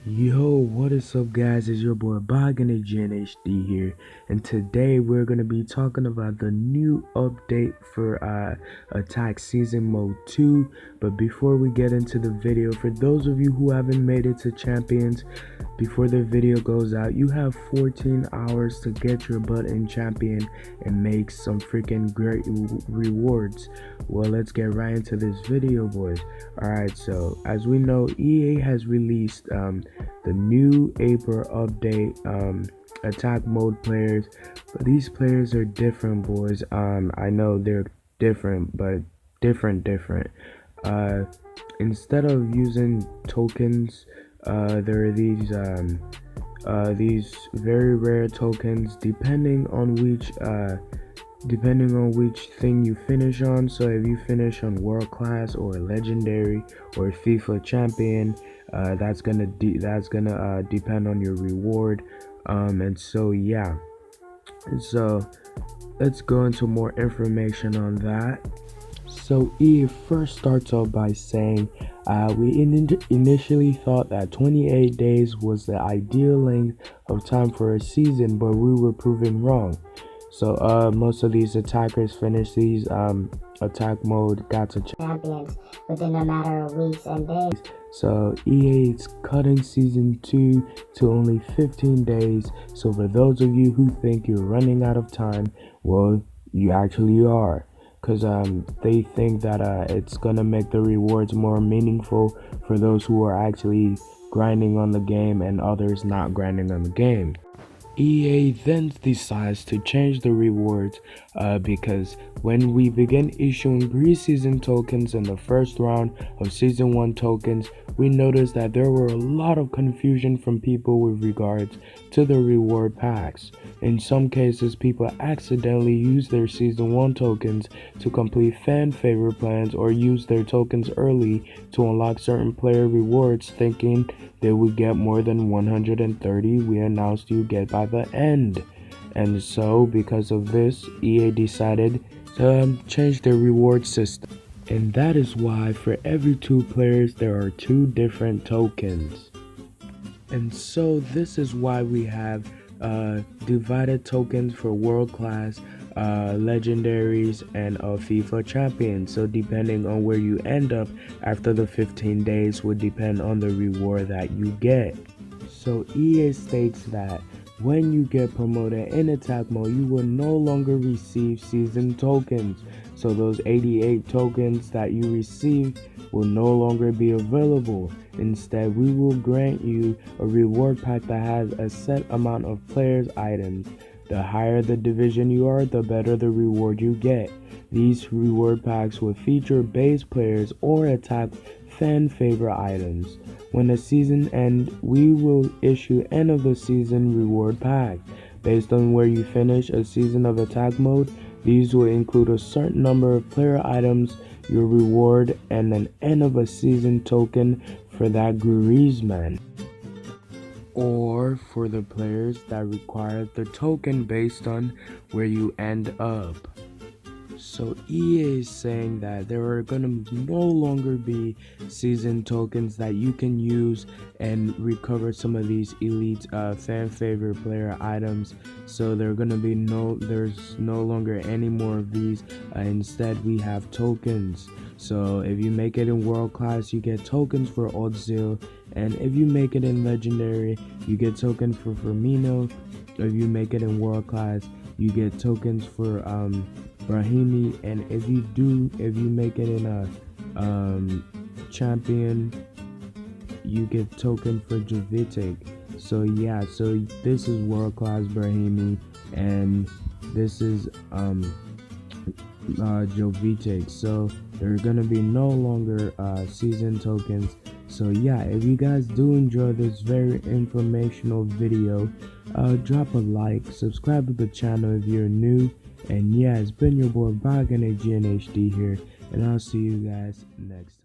Yo, what is up guys? It's your boy Boggan GNHD here, and today we're gonna be talking about the new update for Attack Season Mode 2. But before we get into the video, for those of you who haven't made it to Champions, before the video goes out, you have 14 hours to get your butt in Champion and make some freaking great rewards. Well, let's get right into this video, boys. Alright, so as we know, EA has released the new April update, attack mode players, but these players are different, boys. I know they're different, but different. Instead of using tokens, there are these very rare tokens depending on which thing you finish on. So if you finish on world class or legendary or FIFA champion, that's gonna depend on your reward. And so yeah, so let's go into more information on that. So EA first starts off by saying we initially thought that 28 days was the ideal length of time for a season, but we were proven wrong. So most of these attackers finish these attack mode gacha champions within a matter of weeks and days. So EA is cutting season 2 to only 15 days. So for those of you who think you're running out of time, well, you actually are, because they think that it's gonna make the rewards more meaningful for those who are actually grinding on the game and others not grinding on the game. EA then decides to change the rewards because when we begin issuing preseason tokens in the first round of season 1 tokens, we noticed that there were a lot of confusion from people with regards to the reward packs. In some cases, people accidentally use their season 1 tokens to complete fan favorite plans or use their tokens early to unlock certain player rewards, thinking they would get more than 130 we announced you get by the end. And so because of this, EA decided to change their reward system, and that is why for every 2 players there are 2 different tokens. And so this is why we have divided tokens for world class, legendaries, and FIFA champions. So depending on where you end up after the 15 days would depend on the reward that you get. So EA states that when you get promoted in attack mode, you will no longer receive season tokens. So those 88 tokens that you receive will no longer be available. Instead, we will grant you a reward pack that has a set amount of players items. The higher the division you are, the better the reward you get. These reward packs will feature base players or attack fan favorite items. When the season ends, we will issue end of the season reward pack. Based on where you finish a season of attack mode, these will include a certain number of player items, your reward, and an end of a season token for that Griezmann, or for the players that require the token based on where you end up. So EA is saying that there are gonna no longer be season tokens that you can use and recover some of these elite fan favorite player items. So there's no longer any more of these. Instead, we have tokens. So if you make it in world class, you get tokens for Ozil, and if you make it in legendary, you get tokens for Firmino. If you make it in world class, you get tokens for Brahimi, and if you make it in a champion, you get token for Jovetic. So yeah, so this is world class Brahimi, and this is Jovetic. So there are gonna be no longer season tokens. So yeah, if you guys do enjoy this very informational video, drop a like, subscribe to the channel if you're new, and yeah, it's been your boy Boggan GNHD here, and I'll see you guys next time.